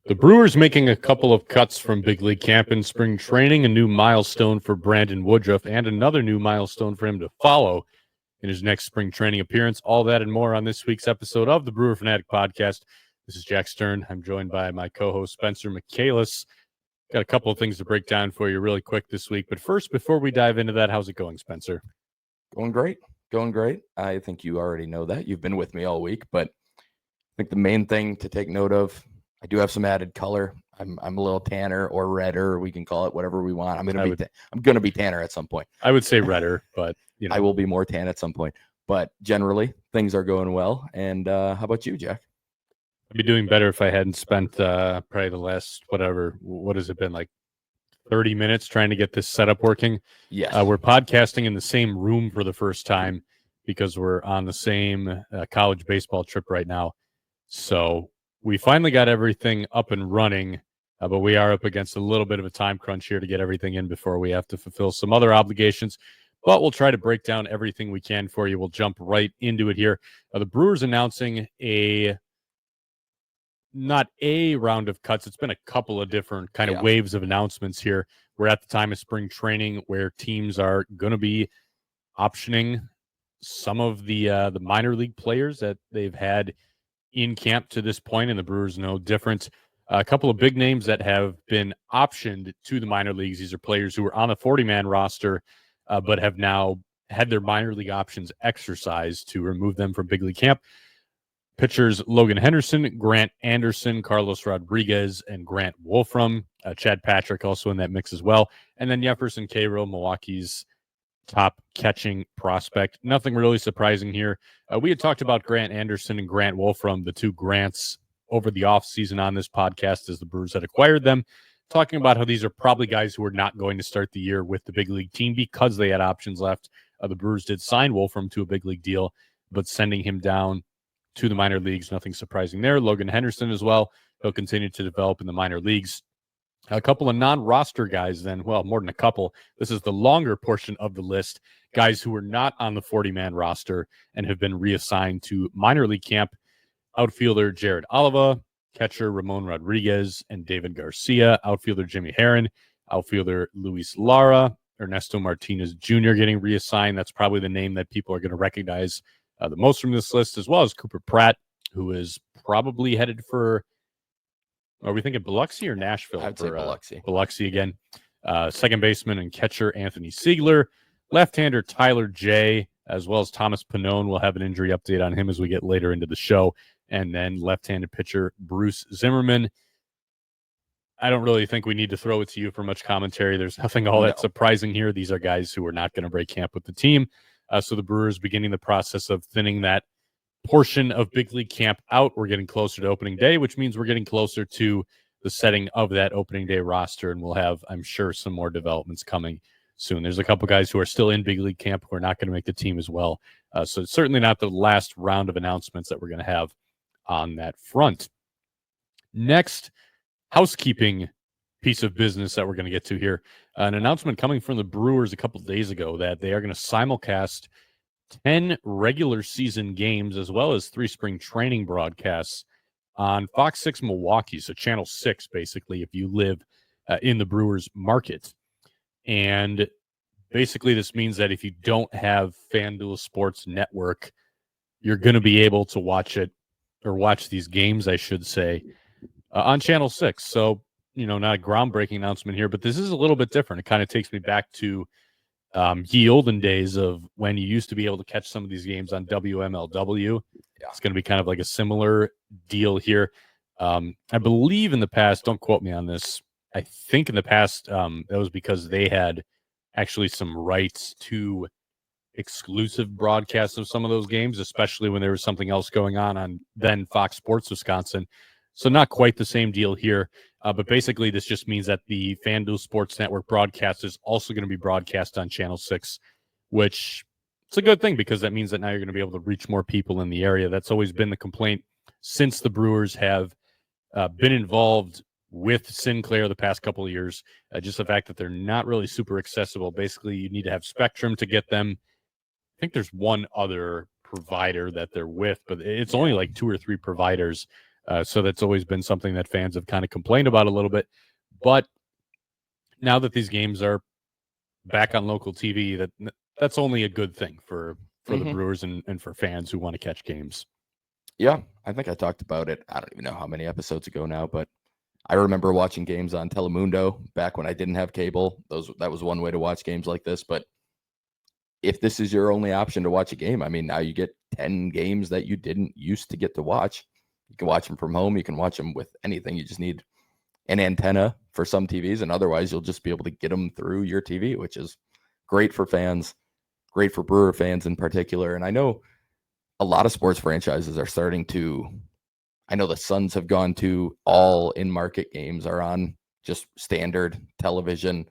The Brewers making a couple of cuts from big league camp and spring training, a new milestone for Brandon Woodruff, and another new milestone for him to follow in his next spring training appearance. All that and more on this week's episode of the Brewer Fanatic podcast. This is Jack Stern. I'm joined by my co-host Spencer Michaelis. Got a couple of things to break down for you really quick this week. But first, before we dive into that, how's it going, Spencer? Going great. I think you already know that. You've been with me all week, but I think the main thing to take note of, I do have some added color. I'm a little tanner or redder. We can call it whatever we want. I'm gonna be tanner at some point. I would say redder, but I will be more tan at some point. But generally, things are going well. And how about you, Jack? I'd be doing better if I hadn't spent probably the last what has it been, like 30 minutes trying to get this setup working. Yes. We're podcasting in the same room for the first time because we're on the same college baseball trip right now. So we finally got everything up and running, but we are up against a little bit of a time crunch here to get everything in before we have to fulfill some other obligations. But we'll try to break down everything we can for you. We'll jump right into it here. The Brewers announcing not a round of cuts. It's been a couple of different kind of waves of announcements here. We're at the time of spring training where teams are going to be optioning some of the minor league players that they've had in camp to this point, and the Brewers no different. A couple of big names that have been optioned to the minor leagues. These are players who were on the 40-man roster, but have now had their minor league options exercised to remove them from big league camp. Pitchers Logan Henderson, Grant Anderson, Carlos Rodriguez, and Grant Wolfram. Chad Patrick also in that mix as well. And then Jefferson K-Row, Milwaukee's top catching prospect. Nothing really surprising here. We had talked about Grant Anderson and Grant Wolfram, the two Grants, over the offseason on this podcast as the Brewers had acquired them, talking about how these are probably guys who are not going to start the year with the big league team because they had options left. The Brewers did sign Wolfram to a big league deal, but sending him down to the minor leagues, nothing surprising there. Logan Henderson as well. He'll continue to develop in the minor leagues. A couple of non-roster guys then, well, more than a couple. This is the longer portion of the list. Guys who are not on the 40-man roster and have been reassigned to minor league camp. Outfielder Jared Oliva, catcher Ramon Rodriguez and David Garcia, outfielder Jimmy Herron, outfielder Luis Lara, Ernesto Martinez Jr. getting reassigned. That's probably the name that people are going to recognize the most from this list, as well as Cooper Pratt, who is probably headed for, are we thinking Biloxi or Nashville? I'd say Biloxi. Biloxi again. Second baseman and catcher Anthony Siegler. Left-hander Tyler J., as well as Thomas Pannone. We'll have an injury update on him as we get later into the show. And then left-handed pitcher Bruce Zimmerman. I don't really think we need to throw it to you for much commentary. There's nothing all that surprising here. These are guys who are not going to break camp with the team. So the Brewers beginning the process of thinning that portion of big league camp out. We're getting closer to opening day, which means we're getting closer to the setting of that opening day roster. And we'll have, I'm sure, some more developments coming soon. There's a couple guys who are still in big league camp who are not going to make the team as well. So it's certainly not the last round of announcements that we're going to have on that front. Next, housekeeping piece of business that we're going to get to here. An announcement coming from the Brewers a couple of days ago that they are going to simulcast 10 regular season games as well as 3 spring training broadcasts on Fox 6 Milwaukee. So Channel 6, basically, if you live in the Brewers market. And basically this means that if you don't have FanDuel Sports Network, you're going to be able to watch it, or watch these games, I should say, on Channel 6. So, not a groundbreaking announcement here, but this is a little bit different. It kind of takes me back to ye olden days of when you used to be able to catch some of these games on WMLW. Yeah. It's going to be kind of like a similar deal here. I believe in the past, don't quote me on this, I think in the past that was because they had actually some rights to exclusive broadcasts of some of those games, especially when there was something else going on then Fox Sports Wisconsin. So not quite the same deal here. But basically, this just means that the FanDuel Sports Network broadcast is also going to be broadcast on Channel 6, which it's a good thing because that means that now you're going to be able to reach more people in the area. That's always been the complaint since the Brewers have been involved with Sinclair the past couple of years. Just the fact that they're not really super accessible. Basically, you need to have Spectrum to get them. I think there's one other provider that they're with, but it's only like 2 or 3 providers So that's always been something that fans have kind of complained about a little bit. But now that these games are back on local TV, that's only a good thing for the Brewers and for fans who want to catch games. Yeah, I think I talked about it. I don't even know how many episodes ago now, but I remember watching games on Telemundo back when I didn't have cable. That was one way to watch games like this. But if this is your only option to watch a game, I mean, now you get 10 games that you didn't used to get to watch. You can watch them from home. You can watch them with anything. You just need an antenna for some TVs, and otherwise you'll just be able to get them through your TV, which is great for fans, great for Brewer fans in particular. And I know a lot of sports franchises are starting to, I know the Suns have gone to all in-market games are on just standard television.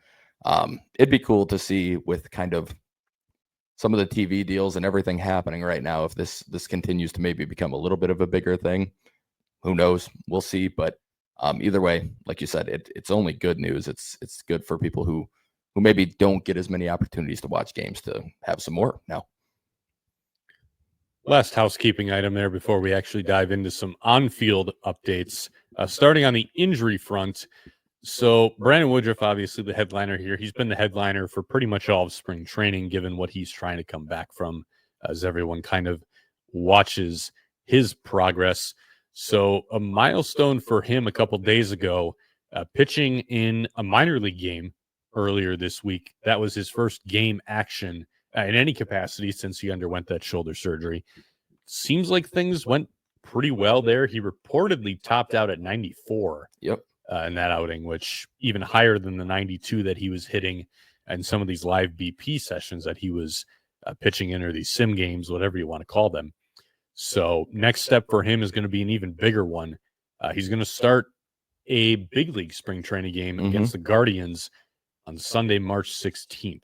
It'd be cool to see with kind of some of the TV deals and everything happening right now, if this continues to maybe become a little bit of a bigger thing. Who knows? We'll see. But either way, like you said, it's only good news. It's good for people who maybe don't get as many opportunities to watch games to have some more now. Last housekeeping item there before we actually dive into some on-field updates. Starting on the injury front, so Brandon Woodruff, obviously the headliner here. He's been the headliner for pretty much all of spring training, given what he's trying to come back from, as everyone kind of watches his progress. So a milestone for him a couple days ago, pitching in a minor league game earlier this week. That was his first game action in any capacity since he underwent that shoulder surgery. Seems like things went pretty well there. He reportedly topped out at 94. Yep. In that outing, which even higher than the 92 that he was hitting in some of these live BP sessions that he was pitching in, or these sim games, whatever you want to call them. So next step for him is going to be an even bigger one. He's going to start a big league spring training game against the Guardians on Sunday, March 16th.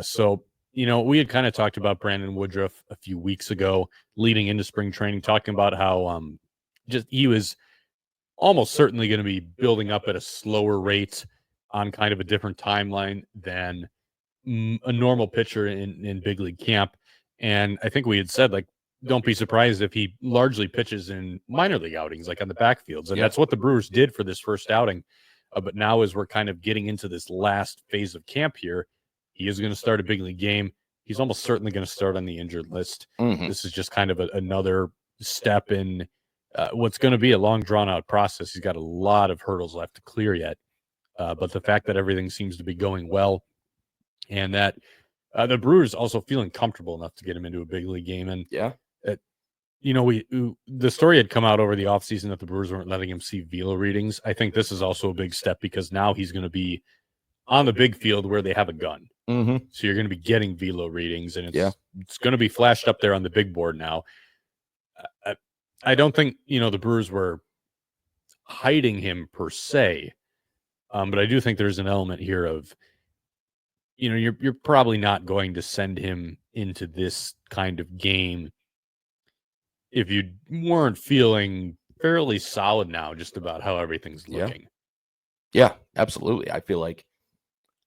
So, we had kind of talked about Brandon Woodruff a few weeks ago leading into spring training, talking about how he was almost certainly going to be building up at a slower rate on kind of a different timeline than a normal pitcher in big league camp. And I think we had said, like, don't be surprised if he largely pitches in minor league outings, like on the backfields. And that's what the Brewers did for this first outing. But now as we're kind of getting into this last phase of camp here, he is going to start a big league game. He's almost certainly going to start on the injured list. This is just kind of another step in what's going to be a long, drawn-out process. He's got a lot of hurdles left to clear yet. But the fact that everything seems to be going well, and that the Brewers also feeling comfortable enough to get him into a big league game. And, the story had come out over the offseason that the Brewers weren't letting him see velo readings. I think this is also a big step because now he's going to be on the big field where they have a gun. So you're going to be getting velo readings, and it's going to be flashed up there on the big board now. I don't think, the Brewers were hiding him per se, but I do think there's an element here of, you're probably not going to send him into this kind of game if you weren't feeling fairly solid now just about how everything's looking. Yeah, absolutely. I feel like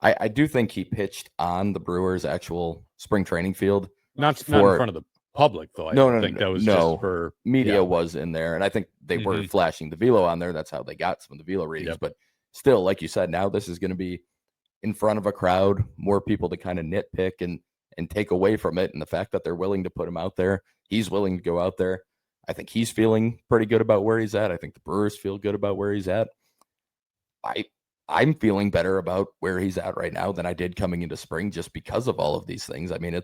I do think he pitched on the Brewers' actual spring training field. Not in front of the public, though. I think that was just for media was in there, and I think they were flashing the velo on there. That's how they got some of the velo readings. But still, like you said, now this is going to be in front of a crowd, more people to kind of nitpick and take away from it. And the fact that they're willing to put him out there, he's willing to go out there. I think he's feeling pretty good about where he's at. I think the Brewers feel good about where he's at. I'm feeling better about where he's at right now than I did coming into spring, just because of all of these things. I mean,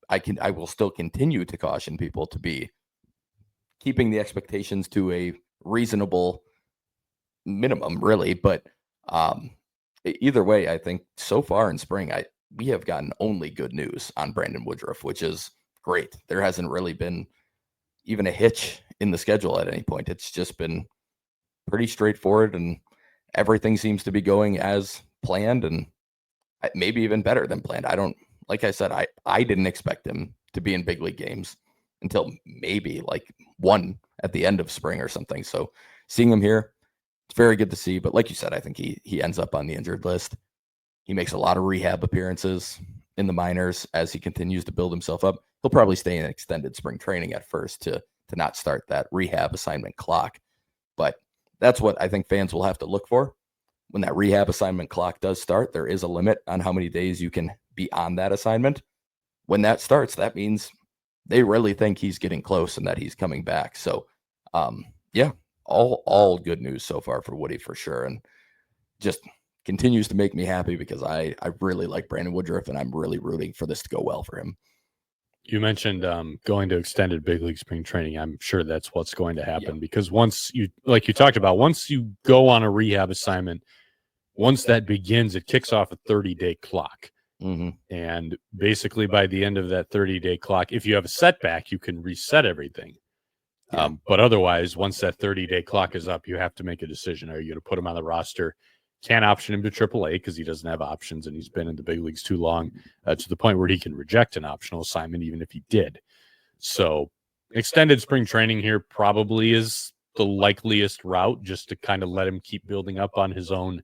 I will still continue to caution people to be keeping the expectations to a reasonable minimum, really. But either way, I think so far in spring, we have gotten only good news on Brandon Woodruff, which is great. There hasn't really been even a hitch in the schedule at any point. It's just been pretty straightforward, and everything seems to be going as planned, and maybe even better than planned. Like I said, I didn't expect him to be in big league games until maybe like one at the end of spring or something. So seeing him here, it's very good to see. But like you said, I think he ends up on the injured list. He makes a lot of rehab appearances in the minors as he continues to build himself up. He'll probably stay in extended spring training at first to to not start that rehab assignment clock. But that's what I think fans will have to look for. When that rehab assignment clock does start, there is a limit on how many days you can be on that assignment. When that starts, that means they really think he's getting close and that he's coming back. So, yeah, all good news so far for Woody for sure. And just continues to make me happy because I really like Brandon Woodruff, and I'm really rooting for this to go well for him. You mentioned going to extended big league spring training. I'm sure that's what's going to happen because once you, like you talked about, once you go on a rehab assignment, once that begins, it kicks off a 30-day clock. Mm-hmm. And basically by the end of that 30-day clock, if you have a setback, you can reset everything. Yeah. But otherwise, once that 30-day clock is up, you have to make a decision. Are you going to put him on the roster? Can't option him to AAA because he doesn't have options and he's been in the big leagues too long to the point where he can reject an optional assignment even if he did. So extended spring training here probably is the likeliest route, just to kind of let him keep building up on his own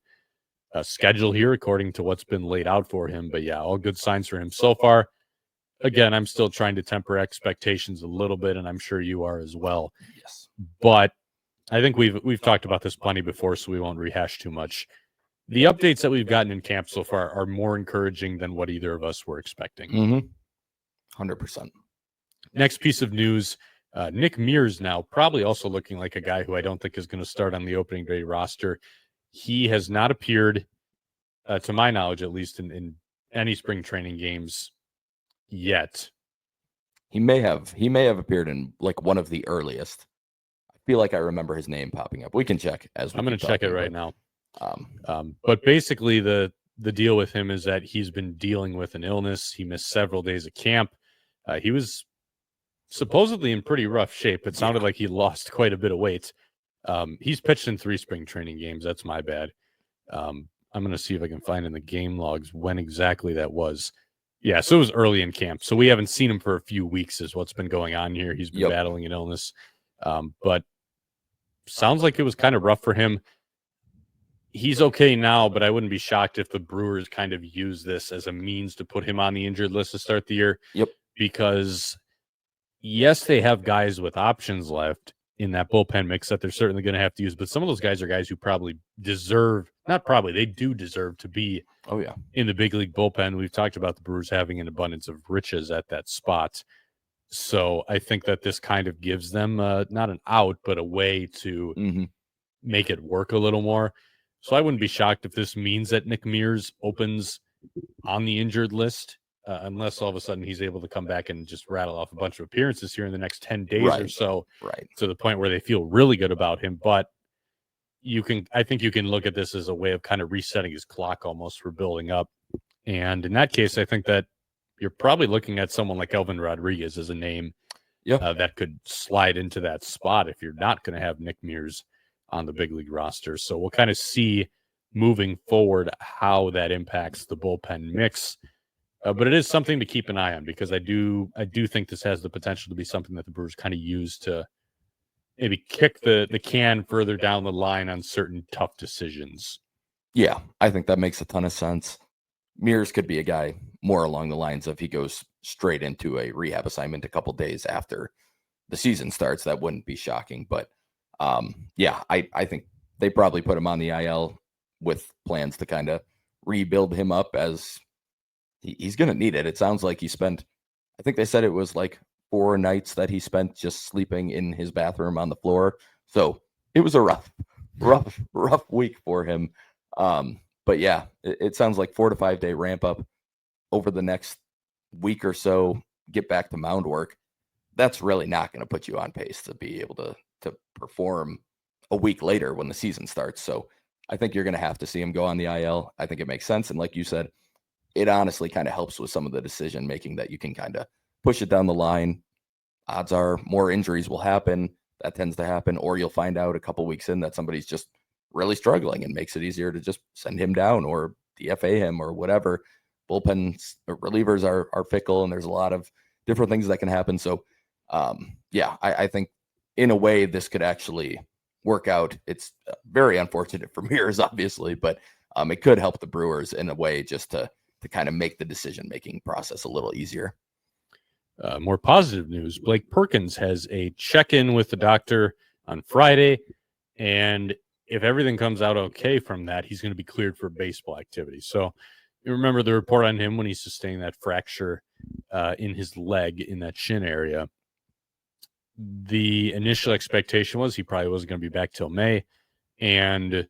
schedule here according to what's been laid out for him. But yeah, all good signs for him so far. Again, I'm still trying to temper expectations a little bit, and I'm sure you are as well. Yes. But I think we've talked about this plenty before, so we won't rehash too much. The updates that we've gotten in camp so far are more encouraging than what either of us were expecting. Mm-hmm. 100%. Next piece of news, Nick Mears now probably also looking like a guy who I don't think is going to start on the opening day roster. He has not appeared, to my knowledge, at least in any spring training games yet. He may have appeared in like one of the earliest. I feel like I remember his name popping up. We can check as we I'm going to check it right now. But basically the deal with him is that he's been dealing with an illness. He missed several days of camp. He was supposedly in pretty rough shape. It sounded like he lost quite a bit of weight. He's pitched in 3 spring training games. That's my bad. I'm going to see if I can find in the game logs when exactly that was. Yeah, so it was early in camp. So we haven't seen him for a few weeks is what's been going on here. He's been battling an illness. But sounds like it was kind of rough for him. He's okay now, but I wouldn't be shocked if the Brewers kind of use this as a means to put him on the injured list to start the year. Because, yes, they have guys with options left in that bullpen mix that they're certainly going to have to use. But some of those guys are guys who probably deserve, not probably, they do deserve to be in the big league bullpen. We've talked about the Brewers having an abundance of riches at that spot. So I think that this kind of gives them not an out, but a way to make it work a little more. So I wouldn't be shocked if this means that Nick Mears opens on the injured list, unless all of a sudden he's able to come back and just rattle off a bunch of appearances here in the next 10 days or so, to the point where they feel really good about him. But I think you can look at this as a way of kind of resetting his clock almost for building up. And in that case, I think that you're probably looking at someone like Elvin Rodriguez as a name that could slide into that spot if you're not going to have Nick Mears on the big league roster. So we'll kind of see moving forward how that impacts the bullpen mix. But it is something to keep an eye on because I do think this has the potential to be something that the Brewers kind of use to maybe kick the can further down the line on certain tough decisions. Yeah, I think that makes a ton of sense. Mears could be a guy more along the lines of he goes straight into a rehab assignment a couple days after the season starts. That wouldn't be shocking. But I think they probably put him on the IL with plans to kind of rebuild him up as he's going to need it. It sounds like he spent, I think they said it was like 4 nights that he spent just sleeping in his bathroom on the floor. So it was a rough week for him. But yeah, it sounds like 4 to 5 day ramp up over the next week or so, get back to mound work. That's really not going to put you on pace to be able to perform a week later when the season starts. So I think you're going to have to see him go on the IL. I think it makes sense. And like you said, it honestly kind of helps with some of the decision making that you can kind of push it down the line. Odds are more injuries will happen. That tends to happen. Or you'll find out a couple weeks in that somebody's just really struggling and makes it easier to just send him down or DFA him or whatever. Bullpen relievers are fickle and there's a lot of different things that can happen. So I think in a way this could actually work out. It's very unfortunate for Mears, obviously, but it could help the Brewers in a way just to kind of make the decision-making process a little easier. More positive news, Blake Perkins has a check-in with the doctor on Friday, and if everything comes out okay from that, he's going to be cleared for baseball activity. So you remember the report on him when he sustained that fracture in his leg in that shin area. The initial expectation was he probably wasn't going to be back till May. And,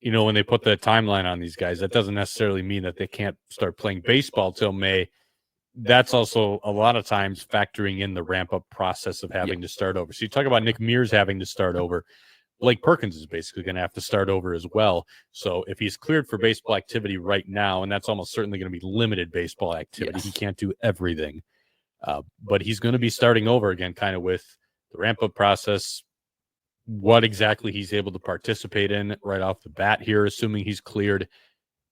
you know, when they put the timeline on these guys, that doesn't necessarily mean that they can't start playing baseball till May. That's also a lot of times factoring in the ramp-up process of having to start over. So you talk about Nick Mears having to start over. Blake Perkins is basically going to have to start over as well. So if he's cleared for baseball activity right now, and that's almost certainly going to be limited baseball activity, he can't do everything. But he's going to be starting over again, kind of with the ramp-up process, what exactly he's able to participate in right off the bat here, assuming he's cleared.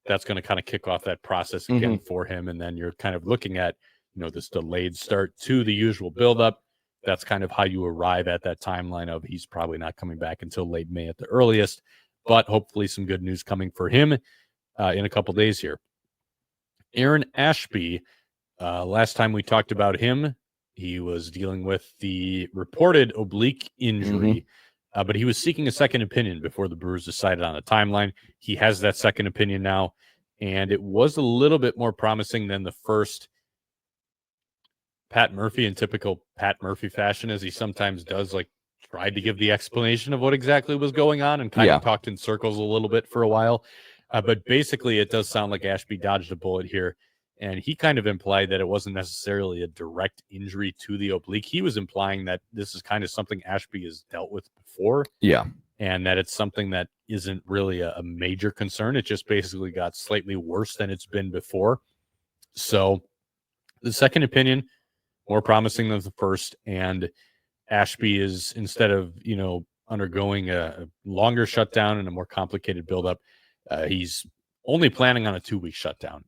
That's going to kind of kick off that process again for him. And then you're kind of looking at, you know, this delayed start to the usual buildup. That's kind of how you arrive at that timeline of he's probably not coming back until late May at the earliest, but hopefully some good news coming for him in a couple days here. Aaron Ashby, last time we talked about him, he was dealing with the reported oblique injury, but he was seeking a second opinion before the Brewers decided on a timeline. He has that second opinion now, and it was a little bit more promising than the first. Pat Murphy, in typical Pat Murphy fashion, as he sometimes does, like tried to give the explanation of what exactly was going on and kind of talked in circles a little bit for a while. But basically, it does sound like Ashby dodged a bullet here. And he kind of implied that it wasn't necessarily a direct injury to the oblique. He was implying that this is kind of something Ashby has dealt with before. Yeah. And that it's something that isn't really a major concern. It just basically got slightly worse than it's been before. So the second opinion, more promising than the first. And Ashby is, instead of, you know, undergoing a longer shutdown and a more complicated buildup, he's only planning on a 2-week shutdown.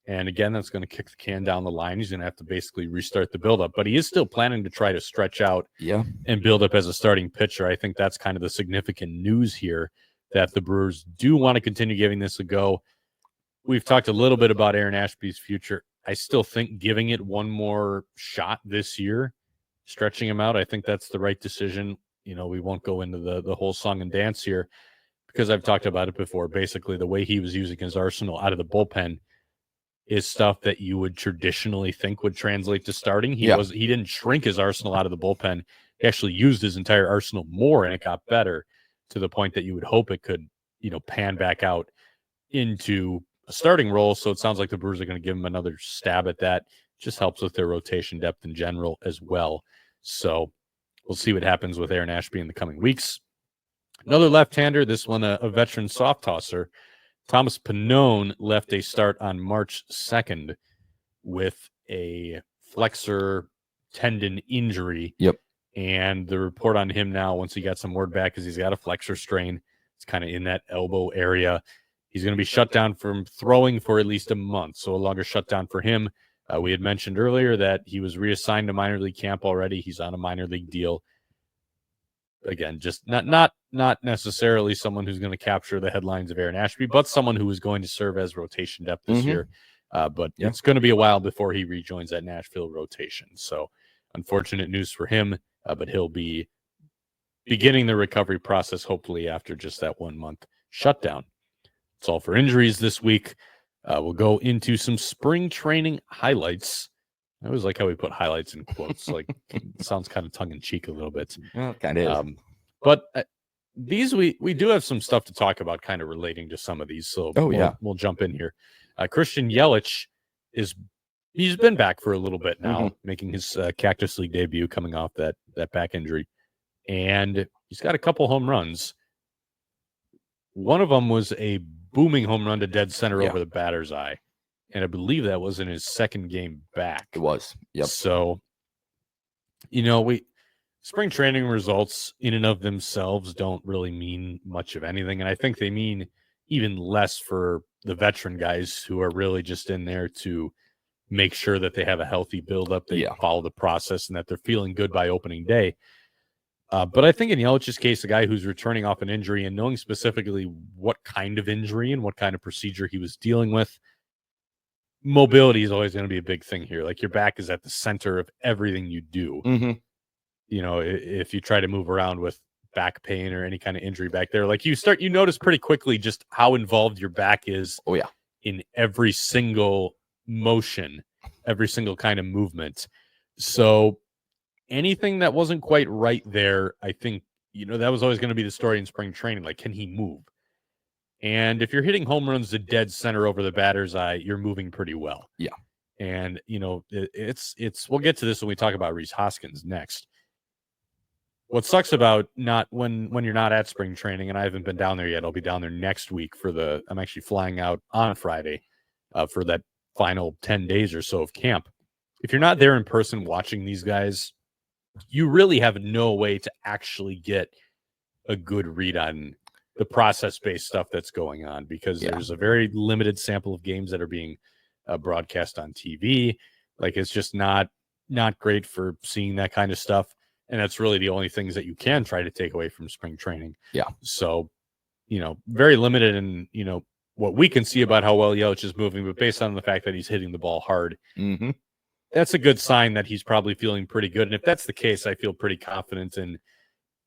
And again, that's going to kick the can down the line. He's going to have to basically restart the buildup, but he is still planning to try to stretch out and build up as a starting pitcher. I think that's kind of the significant news here, that the Brewers do want to continue giving this a go. We've talked a little bit about Aaron Ashby's future. I still think giving it one more shot this year, stretching him out, I think that's the right decision. You know, we won't go into the whole song and dance here because I've talked about it before. Basically, the way he was using his arsenal out of the bullpen is stuff that you would traditionally think would translate to starting. He didn't shrink his arsenal out of the bullpen. He actually used his entire arsenal more, and it got better to the point that you would hope it could, you know, pan back out into a starting role. So it sounds like the Brewers are going to give him another stab at that. Just helps with their rotation depth in general as well. So we'll see what happens with Aaron Ashby in the coming weeks. Another left-hander, this one a veteran soft tosser. Thomas Pannone left a start on March 2nd with a flexor tendon injury. And the report on him now, once he got some word back, is he's got a flexor strain. It's kind of in that elbow area. He's going to be shut down from throwing for at least a month, so a longer shutdown for him. We had mentioned earlier that he was reassigned to minor league camp already. He's on a minor league deal. Again, just not necessarily someone who's going to capture the headlines of Aaron Ashby, but someone who is going to serve as rotation depth this year. But it's going to be a while before he rejoins that Nashville rotation. So unfortunate news for him, but he'll be beginning the recovery process, hopefully after just that 1 month shutdown. That's all for injuries this week. We'll go into some spring training highlights. I always like how we put highlights in quotes. Like, it sounds kind of tongue-in-cheek a little bit. Well, it kind of is. But these, we do have some stuff to talk about kind of relating to some of these. So we'll jump in here. Christian Yelich he's been back for a little bit now, making his Cactus League debut coming off that back injury. And he's got a couple home runs. One of them was a booming home run to dead center over the batter's eye. And I believe that was in his second game back. It was. Yep. So, you know, spring training results in and of themselves don't really mean much of anything. And I think they mean even less for the veteran guys who are really just in there to make sure that they have a healthy buildup, they follow the process, and that they're feeling good by opening day. But I think in Yelich's case, a guy who's returning off an injury and knowing specifically what kind of injury and what kind of procedure he was dealing with, mobility is always going to be a big thing here. Like your back is at the center of everything you do. Mm-hmm. You know, if you try to move around with back pain or any kind of injury back there, like you notice pretty quickly just how involved your back is. Oh yeah, in every single motion, every single kind of movement. So anything that wasn't quite right there, I think, that was always going to be the story in spring training. Like, can he move? And if you're hitting home runs to dead center over the batter's eye, you're moving pretty well. Yeah. And, it's we'll get to this when we talk about Rhys Hoskins next. What sucks about not when you're not at spring training, and I haven't been down there yet. I'll be down there next week I'm actually flying out on Friday for that final 10 days or so of camp. If you're not there in person watching these guys, you really have no way to actually get a good read on the process-based stuff that's going on because there's a very limited sample of games that are being broadcast on TV. Like, it's just not great for seeing that kind of stuff. And that's really the only things that you can try to take away from spring training. Yeah. So, very limited in, what we can see about how well Yelich is moving, but based on the fact that he's hitting the ball hard, that's a good sign that he's probably feeling pretty good. And if that's the case, I feel pretty confident in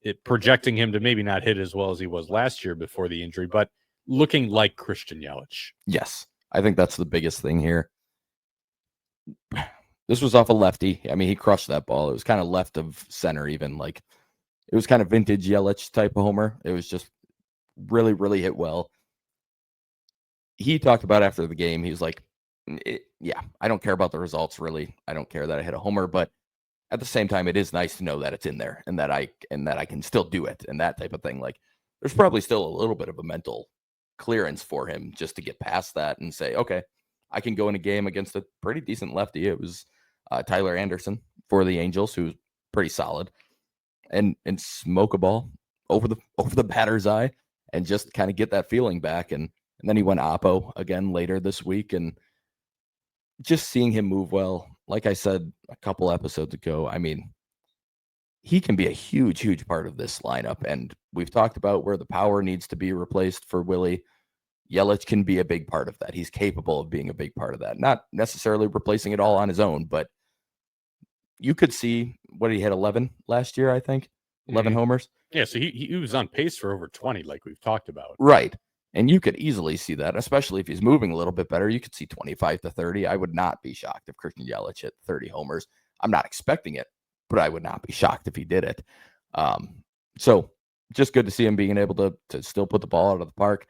it projecting him to maybe not hit as well as he was last year before the injury, but looking like Christian Yelich. Yes. I think that's the biggest thing here. This was off a lefty. I mean, he crushed that ball. It was kind of left of center even. Like, it was kind of vintage Yelich type of homer. It was just really, really hit well. He talked about after the game, he was like, I don't care about the results, really. I don't care that I hit a homer, but at the same time, it is nice to know that it's in there and that I can still do it and that type of thing. Like, there's probably still a little bit of a mental clearance for him just to get past that and say, okay, I can go in a game against a pretty decent lefty. It was Tyler Anderson for the Angels, who's pretty solid, and smoke a ball over the batter's eye and just kind of get that feeling back. And then he went oppo again later this week, and just seeing him move well, like I said a couple episodes ago, I mean, he can be a huge, huge part of this lineup. And we've talked about where the power needs to be replaced for Willie. Yelich can be a big part of that. He's capable of being a big part of that. Not necessarily replacing it all on his own, but you could see what he had 11 last year, I think. 11 homers. Yeah, so he was on pace for over 20, like we've talked about. Right. And you could easily see that, especially if he's moving a little bit better. You could see 25 to 30. I would not be shocked if Christian Yelich hit 30 homers. I'm not expecting it, but I would not be shocked if he did it. So just good to see him being able to still put the ball out of the park,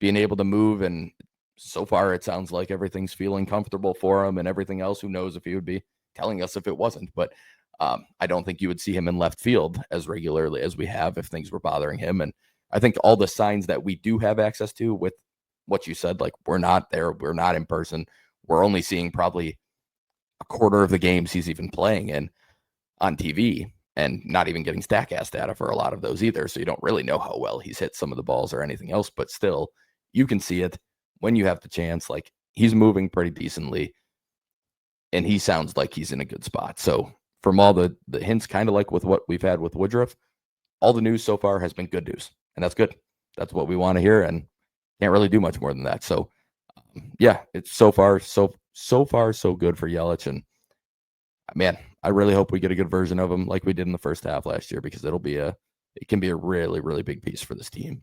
being able to move. And so far, it sounds like everything's feeling comfortable for him and everything else. Who knows if he would be telling us if it wasn't. But I don't think you would see him in left field as regularly as we have if things were bothering him. And I think all the signs that we do have access to with what you said, like we're not there, we're not in person. We're only seeing probably a quarter of the games he's even playing in on TV and not even getting StatCast data for a lot of those either. So you don't really know how well he's hit some of the balls or anything else, but still you can see it when you have the chance. Like, he's moving pretty decently and he sounds like he's in a good spot. So from all the hints, kind of like with what we've had with Woodruff, all the news so far has been good news. And that's good. That's what we want to hear, and can't really do much more than that. So, yeah, it's so far so good for Yelich. And man, I really hope we get a good version of him like we did in the first half last year, because it can be a really, really big piece for this team.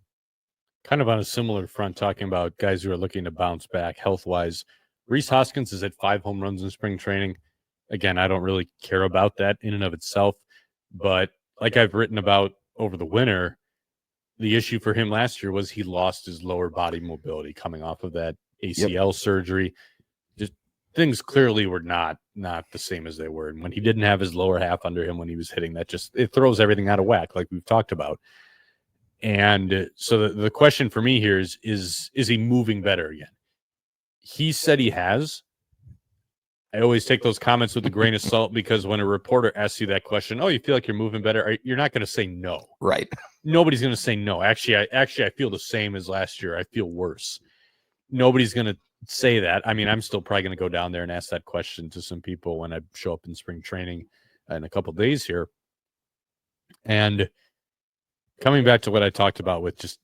Kind of on a similar front, talking about guys who are looking to bounce back health-wise. Rhys Hoskins is at 5 home runs in spring training. Again, I don't really care about that in and of itself, but like I've written about over the winter, the issue for him last year was he lost his lower body mobility coming off of that ACL surgery. Just things clearly were not the same as they were. And when he didn't have his lower half under him when he was hitting, it throws everything out of whack, like we've talked about. And so the question for me here is he moving better again? He said he has. I always take those comments with a grain of salt, because when a reporter asks you that question, oh, you feel like you're moving better, you're not going to say no. Right. Nobody's going to say no. Actually, I feel the same as last year. I feel worse. Nobody's going to say that. I mean, I'm still probably going to go down there and ask that question to some people when I show up in spring training in a couple of days here. And coming back to what I talked about with just,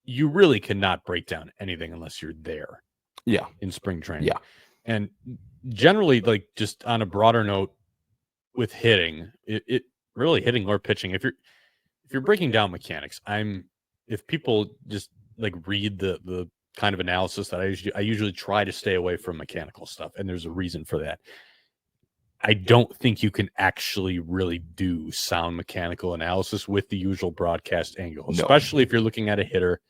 you really cannot break down anything unless you're there. in spring training. Yeah. And generally, like just on a broader note with hitting, it really hitting or pitching. If you're breaking down mechanics, if people just like read the kind of analysis that I usually try to stay away from mechanical stuff, and there's a reason for that. I don't think you can actually really do sound mechanical analysis with the usual broadcast angle, especially if you're looking at a hitter.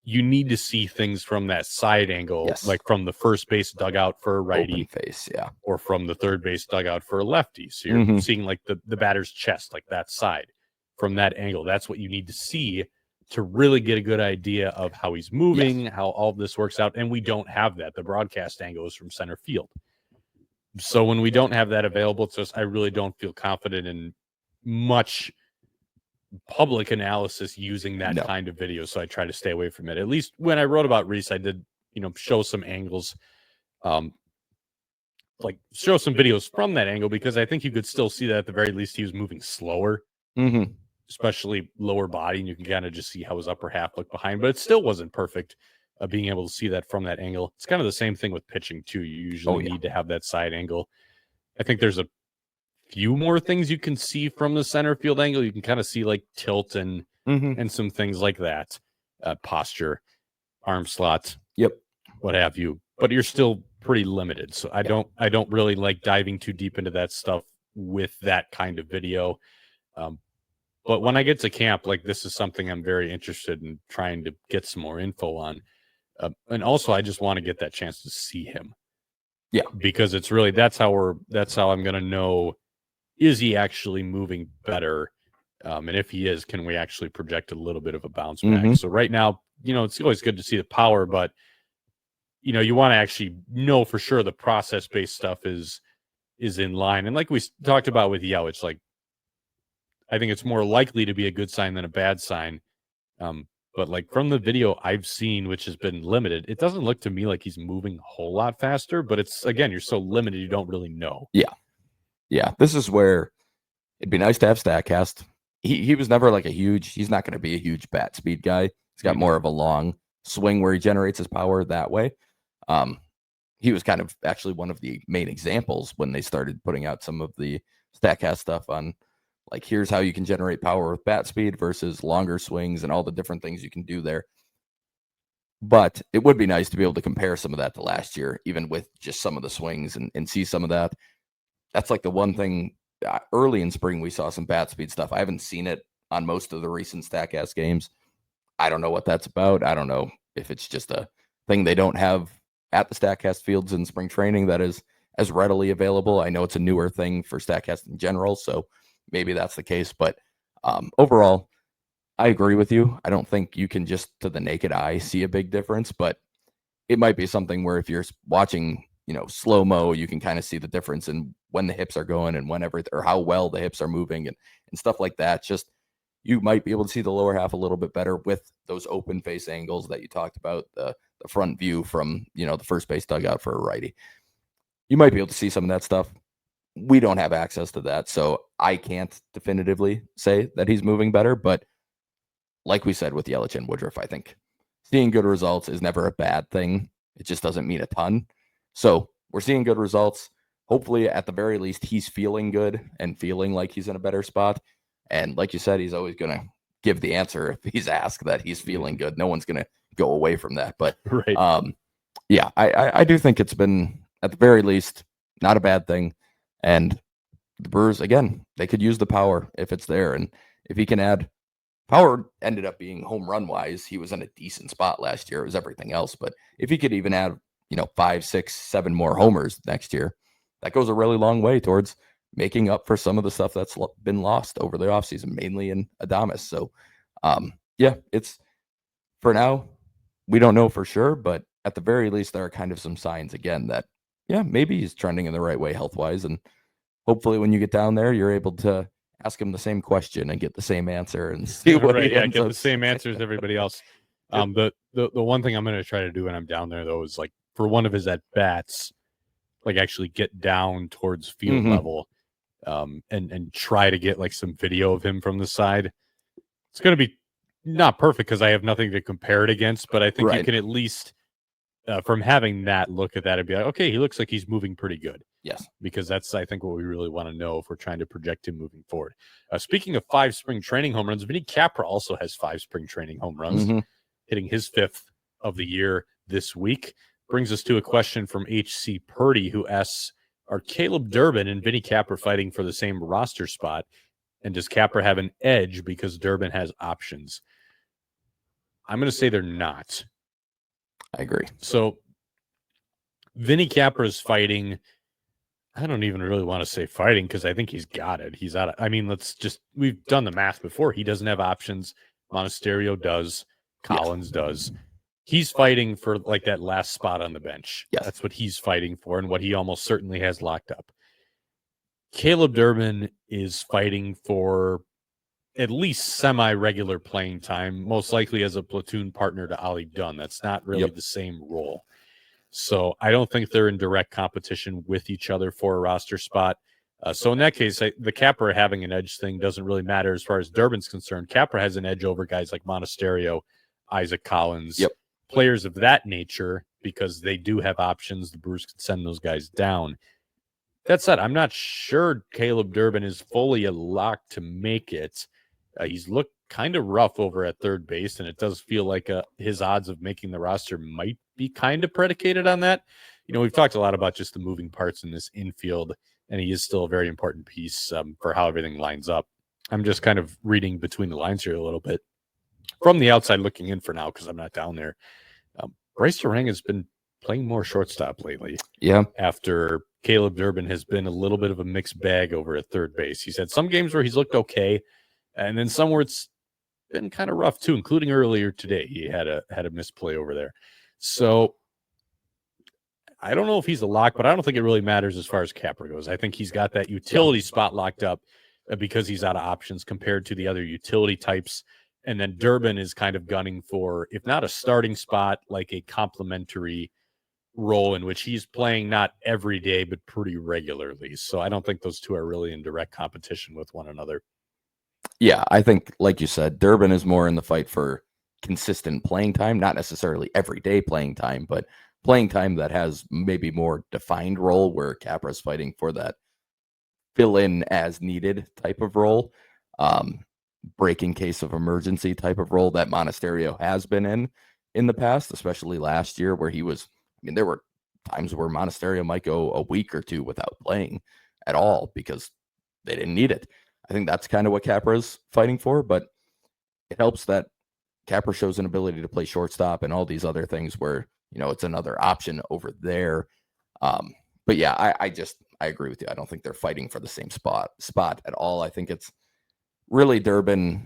You need to see things from that side angle, like from the first base dugout for a righty, open face, or from the third base dugout for a lefty. So you're seeing like the batter's chest, like that side, from that angle. That's what you need to see to really get a good idea of how he's moving, how all of this works out. And we don't have that. The broadcast angle is from center field. So when we don't have that available to us, I really don't feel confident in much public analysis using that kind of video. So I try to stay away from it. At least when I wrote about Rhys, I did, show some angles, like show some videos from that angle, because I think you could still see that at the very least he was moving slower, especially lower body, and you can kind of just see how his upper half looked behind, but it still wasn't perfect. Being able to see that from that angle. It's kind of the same thing with pitching too. You usually need to have that side angle. I think there's a few more things you can see from the center field angle. You can kind of see like tilt and some things like that, posture, arm slot, what have you. But you're still pretty limited. So I don't really like diving too deep into that stuff with that kind of video. But when I get to camp, like this is something I'm very interested in trying to get some more info on. And also, I just want to get that chance to see him. Yeah, because it's really that's how I'm going to know, is he actually moving better, and if he is, can we actually project a little bit of a bounce back? So right now, it's always good to see the power, but you want to actually know for sure the process based stuff is in line. And like we talked about with Yelich, like I think it's more likely to be a good sign than a bad sign. But like from the video I've seen, which has been limited, it doesn't look to me like he's moving a whole lot faster, but it's, again, you're so limited, you don't really know. Yeah. This is where it'd be nice to have StatCast. He was never like he's not going to be a huge bat speed guy. He's got more of a long swing where he generates his power that way. He was kind of actually one of the main examples when they started putting out some of the StatCast stuff on, like, here's how you can generate power with bat speed versus longer swings and all the different things you can do there. But it would be nice to be able to compare some of that to last year, even with just some of the swings and see some of that. That's like the one thing early in spring, we saw some bat speed stuff. I haven't seen it on most of the recent StatCast games. I don't know what that's about. I don't know if it's just a thing they don't have at the StatCast fields in spring training that is as readily available. I know it's a newer thing for StatCast in general, so maybe that's the case. But overall, I agree with you. I don't think you can just to the naked eye see a big difference, but it might be something where if you're watching, slow-mo, you can kind of see the difference in when the hips are going and whenever, or how well the hips are moving and stuff like that. Just you might be able to see the lower half a little bit better with those open face angles that you talked about, the front view from, the first base dugout for a righty. You might be able to see some of that stuff. We don't have access to that, so I can't definitively say that he's moving better. But like we said with Yelich and Woodruff, I think seeing good results is never a bad thing. It just doesn't mean a ton. So we're seeing good results. Hopefully, at the very least, he's feeling good and feeling like he's in a better spot. And like you said, he's always going to give the answer if he's asked that he's feeling good. No one's going to go away from that. But yeah, I do think it's been, at the very least, not a bad thing. And the Brewers, again, they could use the power if it's there. And if he can add power, ended up being home run wise, he was in a decent spot last year. It was everything else. But if he could even add, 5, 6, 7 more homers next year, that goes a really long way towards making up for some of the stuff that's been lost over the offseason, mainly in Adames. So, yeah, it's, for now, we don't know for sure, but at the very least, there are kind of some signs again that, yeah, maybe he's trending in the right way health-wise. And hopefully when you get down there, you're able to ask him the same question and get the same answer and see what get the same answer as everybody else. The one thing I'm going to try to do when I'm down there, though, is like for one of his at-bats, like actually get down towards field level, and try to get like some video of him from the side. It's going to be not perfect because I have nothing to compare it against, but I think you can at least from having that look at that, I'd be like, okay, he looks like he's moving pretty good. Yes. Because that's, I think, what we really want to know if we're trying to project him moving forward. Speaking of 5 spring training home runs, Vinny Capra also has 5 spring training home runs, hitting his 5th of the year this week. Brings us to a question from H.C. Purdy, who asks, are Caleb Durbin and Vinny Capra fighting for the same roster spot? And does Capra have an edge because Durbin has options? I'm going to say they're not. I agree. So Vinny Capra is fighting. I don't even really want to say fighting because I think he's got it. He's out of, I mean, we've done the math before. He doesn't have options. Monasterio does. Collins does. He's fighting for like that last spot on the bench. Yes. That's what he's fighting for and what he almost certainly has locked up. Caleb Durbin is fighting for at least semi-regular playing time, most likely as a platoon partner to Ollie Dunn. That's not really the same role. So I don't think they're in direct competition with each other for a roster spot. So in that case, the Capra having an edge thing doesn't really matter as far as Durbin's concerned. Capra has an edge over guys like Monasterio, Isaac Collins, players of that nature, because they do have options. The Brewers can send those guys down. That said, I'm not sure Caleb Durbin is fully a lock to make it. He's looked kind of rough over at third base, and it does feel like his odds of making the roster might be kind of predicated on that. You know, we've talked a lot about just the moving parts in this infield, and he is still a very important piece for how everything lines up. I'm just kind of reading between the lines here a little bit. From the outside looking in for now, because I'm not down there, Bryce Turang has been playing more shortstop lately. Yeah. After Caleb Durbin has been a little bit of a mixed bag over at third base. He's had some games where he's looked okay, and then some where it's been kind of rough too, including earlier today. He had a misplay over there. So I don't know if he's a lock, but I don't think it really matters as far as Capra goes. I think he's got that utility spot locked up because he's out of options compared to the other utility types. And then Durbin is kind of gunning for, if not a starting spot, like a complementary role in which he's playing not every day, but pretty regularly. So I don't think those two are really in direct competition with one another. Yeah, I think, like you said, Durbin is more in the fight for consistent playing time, not necessarily everyday playing time, but playing time that has maybe more defined role, where Capra's fighting for that fill in as needed type of role. Break in case of emergency type of role that Monasterio has been in the past, especially last year, where he was, I mean, there were times where Monasterio might go a week or two without playing at all because they didn't need it. I think that's kind of what Capra's fighting for, but it helps that Capra shows an ability to play shortstop and all these other things where, you know, it's another option over there. But yeah, I agree with you. I don't think they're fighting for the same spot at all. I think it's really Durbin.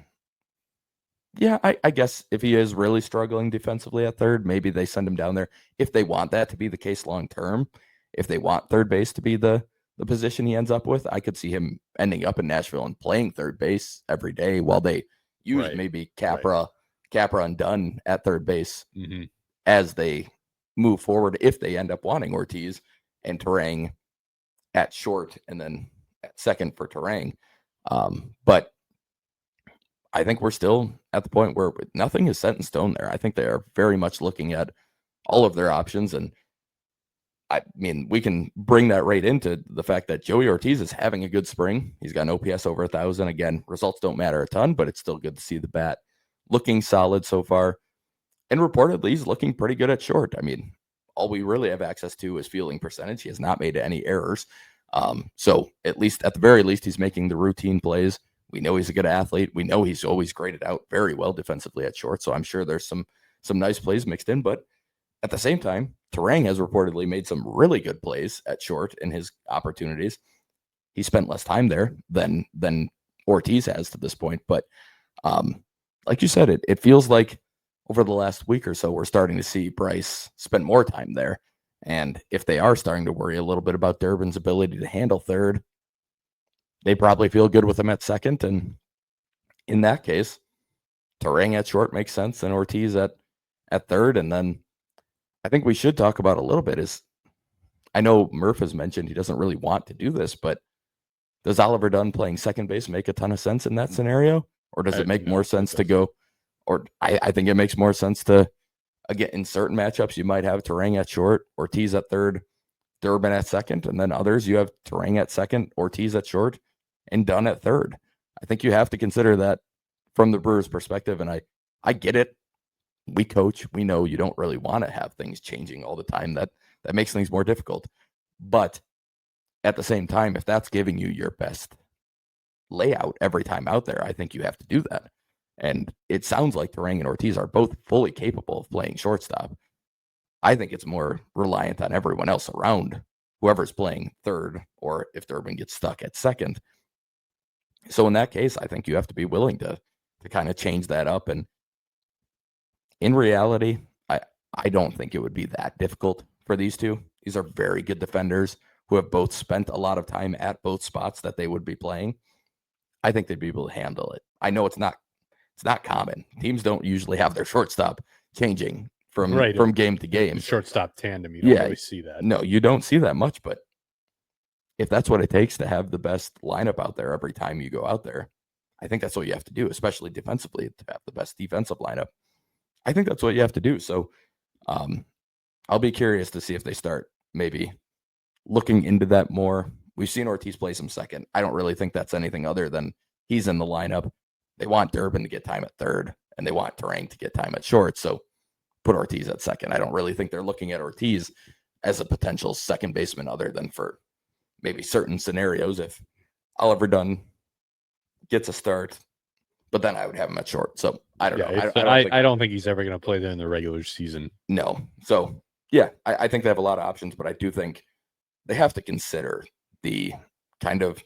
Yeah, I guess if he is really struggling defensively at third, maybe they send him down there if they want that to be the case long term. If they want third base to be the position he ends up with, I could see him ending up in Nashville and playing third base every day while they use maybe Capra and Dunn at third base as they move forward, if they end up wanting Ortiz and Turang at short and then at second for Turang. But I think we're still at the point where nothing is set in stone there. I think they are very much looking at all of their options. And I mean, we can bring that right into the fact that Joey Ortiz is having a good spring. He's got an OPS over 1,000. Again, results don't matter a ton, but it's still good to see the bat looking solid so far. And reportedly, he's looking pretty good at short. I mean, all we really have access to is fielding percentage. He has not made any errors. So at the very least, he's making the routine plays. We know he's a good athlete. We know he's always graded out very well defensively at short. So I'm sure there's some nice plays mixed in. But at the same time, Turang has reportedly made some really good plays at short in his opportunities. He spent less time there than Ortiz has to this point. But like you said, it feels like over the last week or so, we're starting to see Bryce spend more time there. And if they are starting to worry a little bit about Durbin's ability to handle third, they probably feel good with him at second. And in that case, Turang at short makes sense and Ortiz at third. And then I think we should talk about a little bit is, I know Murph has mentioned he doesn't really want to do this, but does Oliver Dunn playing second base make a ton of sense in that scenario? Or does it make more sense to go, or I think it makes more sense to again, in certain matchups, you might have Terang at short, Ortiz at third, Durbin at second, and then others you have Terang at second, Ortiz at short, and Dunn at third. I think you have to consider that from the Brewers' perspective, and I get it. We coach, we know you don't really want to have things changing all the time. That makes things more difficult. But at the same time, if that's giving you your best layout every time out there, I think you have to do that. And it sounds like Terang and Ortiz are both fully capable of playing shortstop. I think it's more reliant on everyone else around whoever's playing third, or if Durbin gets stuck at second. So in that case, I think you have to be willing to kind of change that up. And in reality, I don't think it would be that difficult for these two. These are very good defenders who have both spent a lot of time at both spots that they would be playing. I think they'd be able to handle it. I know it's not common. Teams don't usually have their shortstop changing from game to game. Shortstop tandem, you don't really see that. No, you don't see that much, but if that's what it takes to have the best lineup out there every time you go out there, I think that's what you have to do, especially defensively, to have the best defensive lineup. I think that's what you have to do. So I'll be curious to see if they start maybe looking into that more. We've seen Ortiz play some second. I don't really think that's anything other than he's in the lineup. They want Durbin to get time at third, and they want Terang to get time at short. So put Ortiz at second. I don't really think they're looking at Ortiz as a potential second baseman other than for maybe certain scenarios. If Oliver Dunn gets a start, but then I would have him at short. So I don't know. I don't think he's ever going to play there in the regular season. No. So yeah, I think they have a lot of options, but I do think they have to consider the kind of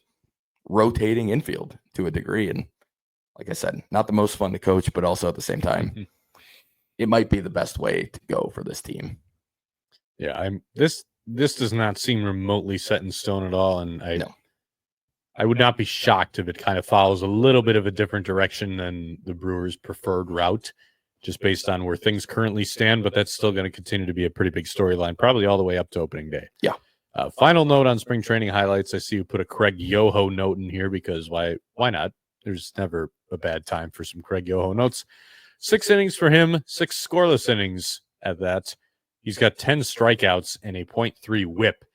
rotating infield to a degree. And like I said, not the most fun to coach, but also at the same time, it might be the best way to go for this team. Yeah, this does not seem remotely set in stone at all, and I would not be shocked if it kind of follows a little bit of a different direction than the Brewers' preferred route, just based on where things currently stand. But that's still going to continue to be a pretty big storyline, probably all the way up to opening day. Yeah. Final note on spring training highlights. I see you put a Craig Yoho note in here because why not? There's never a bad time for some Craig Yoho notes. 6 innings for him, 6 scoreless innings at that. He's got 10 strikeouts and a .3 whip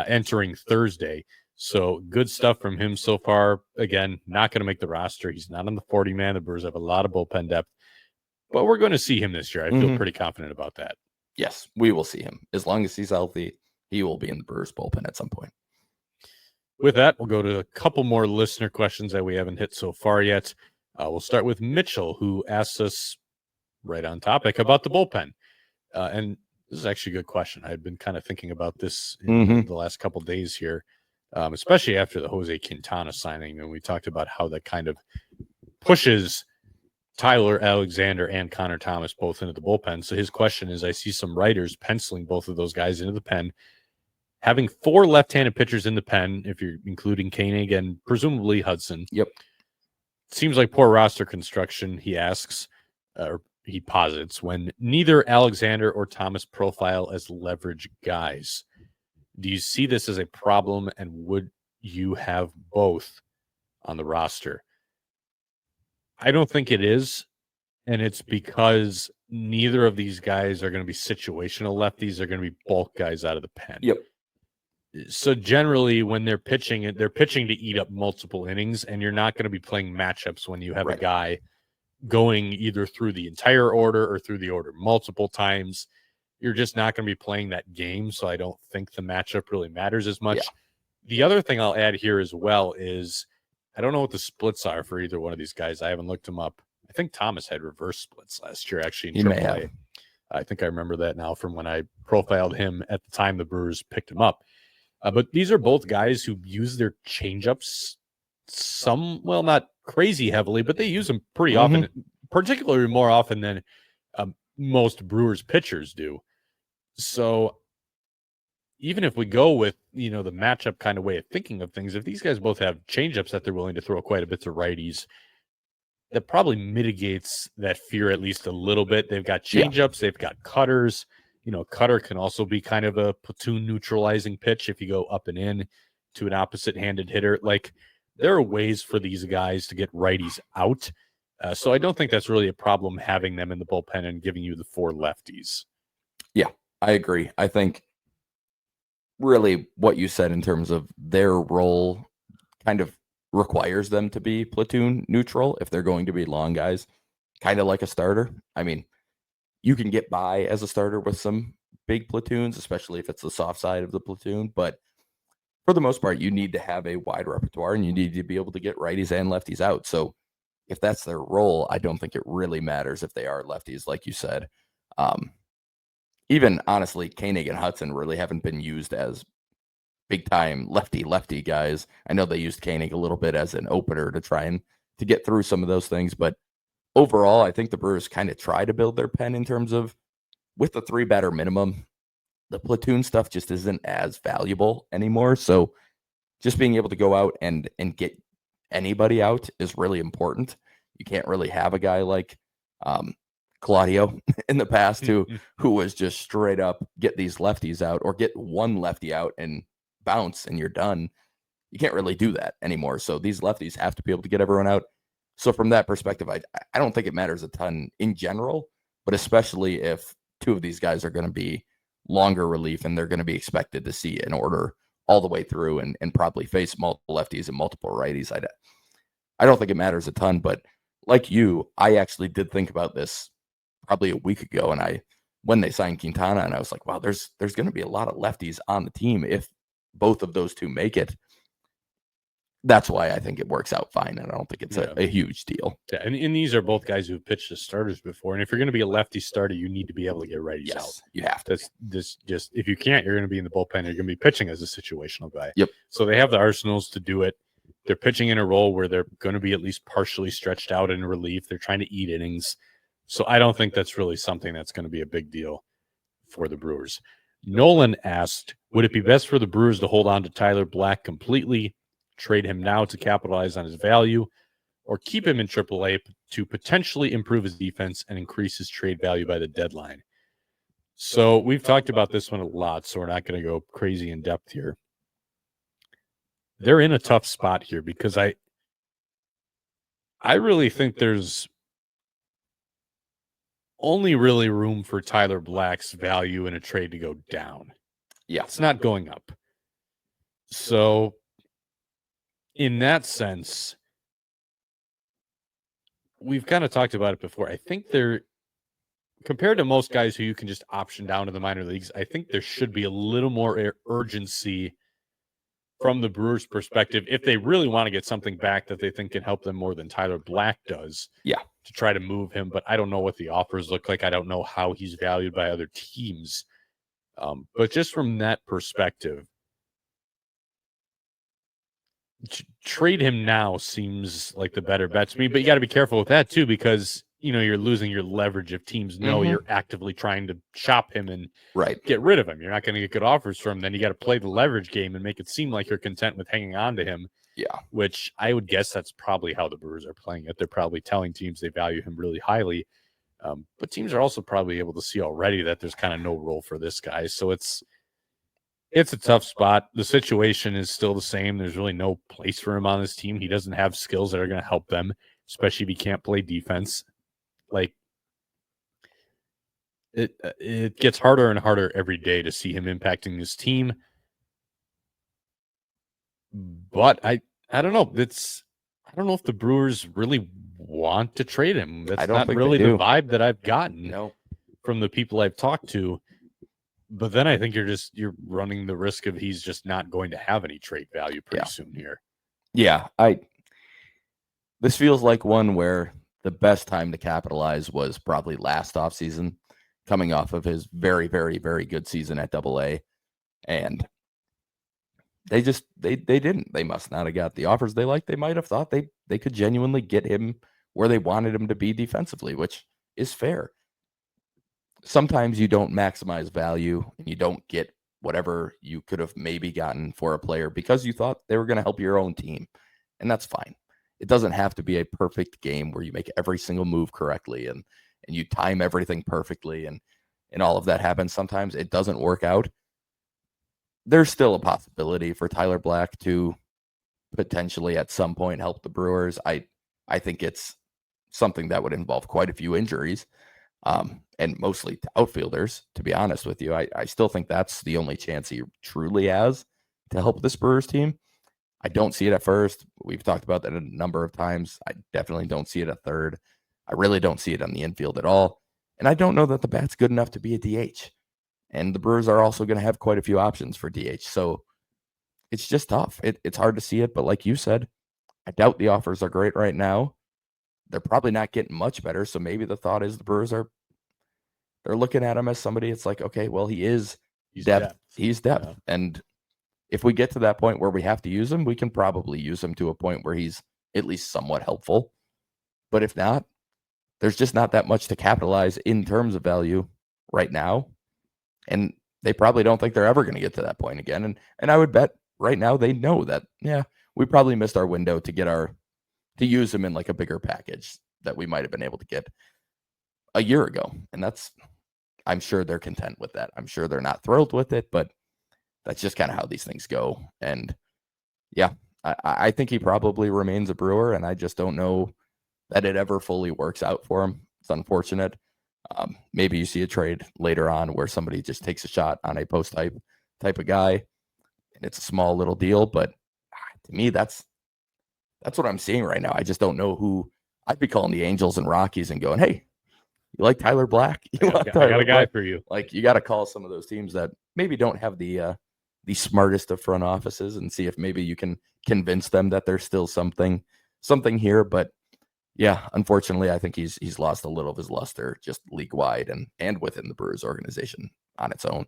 entering Thursday. So good stuff from him so far. Again, not going to make the roster. He's not on the 40-man. The Brewers have a lot of bullpen depth. But we're going to see him this year. I feel pretty confident about that. Yes, we will see him. As long as he's healthy, he will be in the Brewers bullpen at some point. With that, we'll go to a couple more listener questions that we haven't hit so far yet. We'll start with Mitchell, who asks us right on topic about the bullpen. And this is actually a good question. I've been kind of thinking about this in the last couple days here, especially after the Jose Quintana signing. And we talked about how that kind of pushes Tyler Alexander and Connor Thomas both into the bullpen. So his question is, I see some writers penciling both of those guys into the pen. Having 4 left-handed pitchers in the pen, if you're including Koenig and presumably Hudson. Yep. Seems like poor roster construction, he asks, or he posits, when neither Alexander or Thomas profile as leverage guys. Do you see this as a problem, and would you have both on the roster? I don't think it is, and it's because neither of these guys are going to be situational lefties. They're going to be bulk guys out of the pen. Yep. So generally, when they're pitching to eat up multiple innings, and you're not going to be playing matchups when you have a guy going either through the entire order or through the order multiple times. You're just not going to be playing that game, so I don't think the matchup really matters as much. Yeah. The other thing I'll add here as well is I don't know what the splits are for either one of these guys. I haven't looked them up. I think Thomas had reverse splits last year, actually, in AAA. I think I remember that now from when I profiled him at the time the Brewers picked him up. But these are both guys who use their changeups not crazy heavily, but they use them pretty often, particularly more often than most Brewers pitchers do. So even if we go with, the matchup kind of way of thinking of things, if these guys both have changeups that they're willing to throw quite a bit to righties, that probably mitigates that fear at least a little bit. They've got changeups, they've got cutters. Cutter can also be kind of a platoon neutralizing pitch if you go up and in to an opposite-handed hitter. Like, there are ways for these guys to get righties out. So I don't think that's really a problem having them in the bullpen and giving you the 4 lefties. Yeah, I agree. I think really what you said in terms of their role kind of requires them to be platoon neutral if they're going to be long guys, kind of like a starter. I mean, you can get by as a starter with some big platoons, especially if it's the soft side of the platoon. But for the most part, you need to have a wide repertoire and you need to be able to get righties and lefties out. So if that's their role, I don't think it really matters if they are lefties, like you said. Even honestly, Koenig and Hudson really haven't been used as big time lefty guys. I know they used Koenig a little bit as an opener to try and to get through some of those things, but overall, I think the Brewers kind of try to build their pen in terms of with the 3 batter minimum. The platoon stuff just isn't as valuable anymore. So just being able to go out and get anybody out is really important. You can't really have a guy like Claudio in the past who was just straight up get these lefties out or get one lefty out and bounce and you're done. You can't really do that anymore. So these lefties have to be able to get everyone out. So from that perspective, I don't think it matters a ton in general, but especially if 2 of these guys are going to be longer relief and they're going to be expected to see an order all the way through and probably face multiple lefties and multiple righties. I don't think it matters a ton, but like you, I actually did think about this probably a week ago, and when they signed Quintana, and I was like, wow, there's going to be a lot of lefties on the team if both of those 2 make it. That's why I think it works out fine, and I don't think it's a huge deal. Yeah, and these are both guys who've pitched as starters before, and if you're going to be a lefty starter, you need to be able to get righties out. You have to. This just if you can't, you're going to be in the bullpen. You're going to be pitching as a situational guy. Yep. So they have the arsenals to do it. They're pitching in a role where they're going to be at least partially stretched out in relief. They're trying to eat innings. So I don't think that's really something that's going to be a big deal for the Brewers. Nolan asked, would it be best for the Brewers to hold on to Tyler Black completely, trade him now to capitalize on his value, or keep him in AAA to potentially improve his defense and increase his trade value by the deadline? So we've talked about this one a lot, so we're not going to go crazy in depth here. They're in a tough spot here because I really think there's only really room for Tyler Black's value in a trade to go down. Yeah. It's not going up. So in that sense, we've kind of talked about it before. I think they're, compared to most guys who you can just option down to the minor leagues, I think there should be a little more urgency from the Brewers' perspective if they really want to get something back that they think can help them more than Tyler Black does. Yeah. To try to move him, but I don't know what the offers look like. I don't know how he's valued by other teams. But just from that perspective, trade him now seems like the better bet to me, but you got to be careful with that too, because you're losing your leverage if teams know you're actively trying to shop him and get rid of him. You're not going to get good offers from him. Then you got to play the leverage game and make it seem like you're content with hanging on to him. Yeah. Which I would guess that's probably how the Brewers are playing it. They're probably telling teams they value him really highly. But teams are also probably able to see already that there's kind of no role for this guy. So it's a tough spot. The situation is still the same. There's really no place for him on this team. He doesn't have skills that are going to help them, especially if he can't play defense. Like, it gets harder and harder every day to see him impacting this team. But I don't know. I don't know if the Brewers really want to trade him. That's not really the vibe that I've gotten from the people I've talked to. But then I think you're running the risk of he's just not going to have any trade value pretty soon here. Yeah, this feels like one where the best time to capitalize was probably last offseason, coming off of his very, very, very good season at AA. And they didn't. They must not have got the offers they liked. They might have thought they could genuinely get him where they wanted him to be defensively, which is fair. Sometimes you don't maximize value and you don't get whatever you could have maybe gotten for a player because you thought they were going to help your own team. And that's fine. It doesn't have to be a perfect game where you make every single move correctly and you time everything perfectly and all of that happens. Sometimes it doesn't work out. There's still a possibility for Tyler Black to potentially at some point help the Brewers. I think it's something that would involve quite a few injuries, and mostly to outfielders, to be honest with you. I still think that's the only chance he truly has to help this Brewers team. I don't see it at first. We've talked about that a number of times. I definitely don't see it at third. I really don't see it on the infield at all. And I don't know that the bat's good enough to be a DH. And the Brewers are also going to have quite a few options for DH. So it's just tough. It's hard to see it. But like you said, I doubt the offers are great right now. They're probably not getting much better. So maybe the thought is the Brewers they're looking at him as somebody. It's like, okay, well, he's depth. He's depth. Yeah. And if we get to that point where we have to use him, we can probably use him to a point where he's at least somewhat helpful. But if not, there's just not that much to capitalize in terms of value right now. And they probably don't think they're ever going to get to that point again. And I would bet right now they know that, yeah, we probably missed our window to use him in like a bigger package that we might have been able to get a year ago. And I'm sure they're content with that. I'm sure they're not thrilled with it, but that's just kind of how these things go. And yeah, I think he probably remains a Brewer, and I just don't know that it ever fully works out for him. It's unfortunate. Maybe you see a trade later on where somebody just takes a shot on a post type of guy, and it's a small little deal. But to me, that's what I'm seeing right now. I just don't know who. I'd be calling the Angels and Rockies and going, "Hey, you like Tyler Black? I got a guy for you." Like, you got to call some of those teams that maybe don't have the smartest of front offices and see if maybe you can convince them that there's still something here. But yeah, unfortunately, I think he's lost a little of his luster just league wide and within the Brewers organization on its own.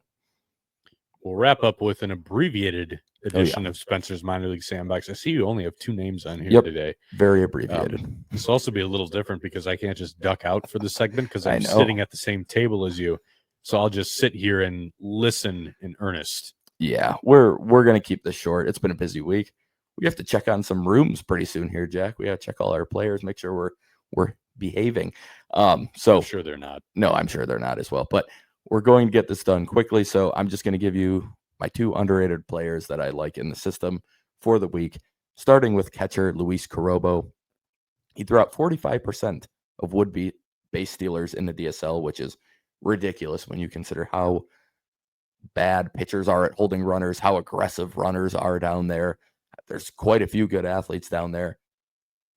We'll wrap up with an abbreviated edition of Spencer's Minor League Sandbox. I see you only have 2 names on here today. Very abbreviated. This will also be a little different because I can't just duck out for the segment because I'm sitting at the same table as you. So I'll just sit here and listen in earnest. Yeah, we're going to keep this short. It's been a busy week. We have to check on some rooms pretty soon here, Jack. We got to check all our players, make sure we're behaving. So I'm sure they're not. No, I'm sure they're not as well. But we're going to get this done quickly. So I'm just going to give you my 2 underrated players that I like in the system for the week, starting with catcher Luis Corobo. He threw out 45% of would-be base stealers in the DSL, which is ridiculous when you consider how bad pitchers are at holding runners, how aggressive runners are down there. There's quite a few good athletes down there.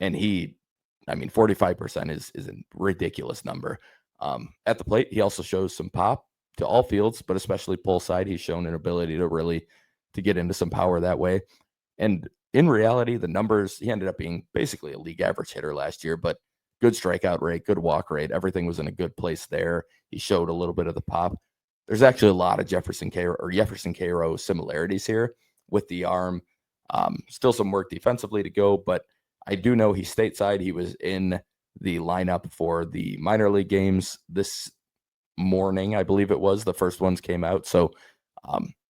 And 45% is a ridiculous number. At the plate, he also shows some pop to all fields, but especially pull side. He's shown an ability to get into some power that way. And in reality, the numbers, he ended up being basically a league average hitter last year, but good strikeout rate, good walk rate. Everything was in a good place there. He showed a little bit of the pop. There's actually a lot of Jefferson Cairo similarities here with the arm. Still some work defensively to go, but I do know he's stateside. He was in the lineup for the minor league games this morning, I believe it was. The first ones came out. So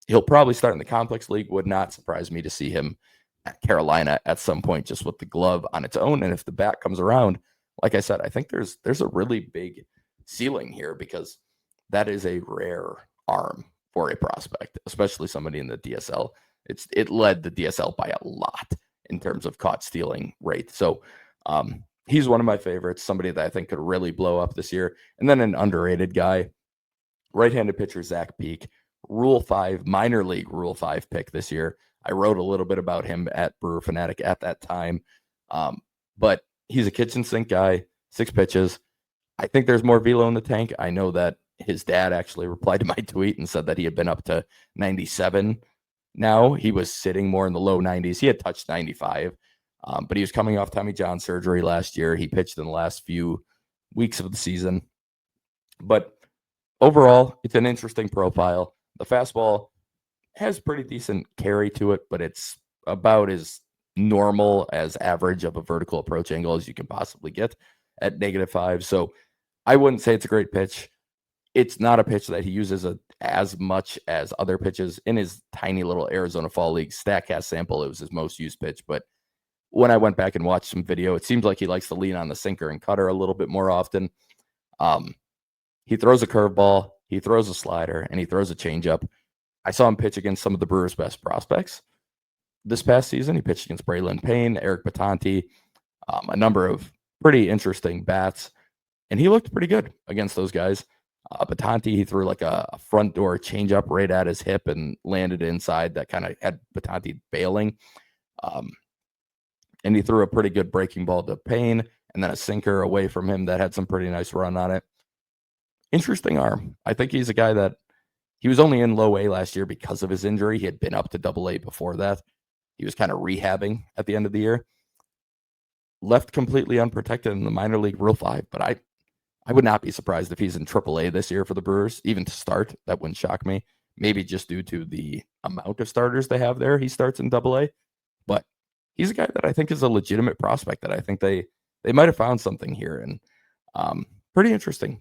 he'll probably start in the complex league. Would not surprise me to see him at Carolina at some point, just with the glove on its own. And if the bat comes around, like I said, I think there's a really big ceiling here because that is a rare arm for a prospect, especially somebody in the DSL. It led the DSL by a lot in terms of caught stealing rate. So he's one of my favorites, somebody that I think could really blow up this year. And then an underrated guy, right-handed pitcher Zach Peak, minor league Rule 5 pick this year. I wrote a little bit about him at Brewer Fanatic at that time. But he's a kitchen sink guy, 6 pitches. I think there's more velo in the tank. I know that his dad actually replied to my tweet and said that he had been up to 97. Now he was sitting more in the low 90s. He had touched 95, but he was coming off Tommy John surgery last year. He pitched in the last few weeks of the season. But overall, it's an interesting profile. The fastball has pretty decent carry to it, but it's about as normal as average of a vertical approach angle as you can possibly get at -5. So I wouldn't say it's a great pitch. It's not a pitch that he uses as much as other pitches in his tiny little Arizona Fall League StatCast sample. It was his most used pitch. But when I went back and watched some video, it seems like he likes to lean on the sinker and cutter a little bit more often. He throws a curveball, he throws a slider, and he throws a changeup. I saw him pitch against some of the Brewers' best prospects this past season. He pitched against Braylon Payne, Eric Batanti, a number of pretty interesting bats. And he looked pretty good against those guys. Batante, he threw like a front door changeup right at his hip and landed inside. That kind of had Batante bailing. And he threw a pretty good breaking ball to Payne, and then a sinker away from him that had some pretty nice run on it. Interesting arm. I think he's a guy that he was only in low A last year because of his injury. He had been up to double A before that. He was kind of rehabbing at the end of the year. Left completely unprotected in the minor league Rule 5, but I would not be surprised if he's in Triple A this year for the Brewers, even to start. That wouldn't shock me. Maybe just due to the amount of starters they have there, he starts in Double A. But he's a guy that I think is a legitimate prospect that I think they might have found something here. And pretty interesting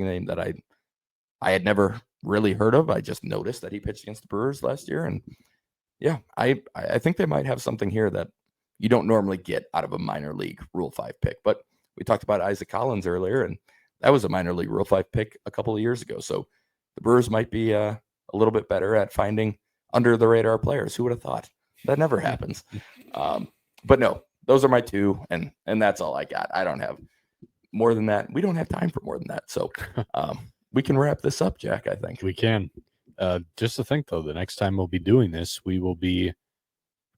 name that I had never really heard of. I just noticed that he pitched against the Brewers last year. And yeah, I think they might have something here that you don't normally get out of a minor league Rule 5 pick. But we talked about Isaac Collins earlier, and that was a minor league Rule 5 pick a couple of years ago. So the Brewers might be a little bit better at finding under the radar players. Who would have thought? That never happens. But no, those are my two, and that's all I got. I don't have more than that. We don't have time for more than that. So we can wrap this up, Jack, I think. We can. Just to think, though, the next time we'll be doing this, we will be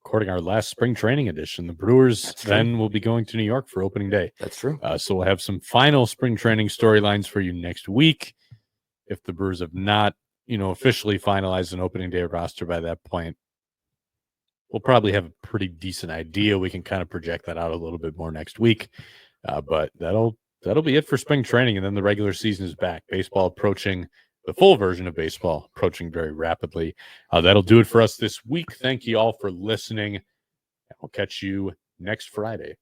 recording our last spring training edition. The Brewers then will be going to New York for opening day. That's true. So we'll have some final spring training storylines for you next week. If the Brewers have not, officially finalized an opening day roster by that point, we'll probably have a pretty decent idea. We can kind of project that out a little bit more next week. But that'll be it for spring training, and then the regular season is back. Baseball approaching. The full version of baseball approaching very rapidly. That'll do it for us this week. Thank you all for listening. I'll catch you next Friday.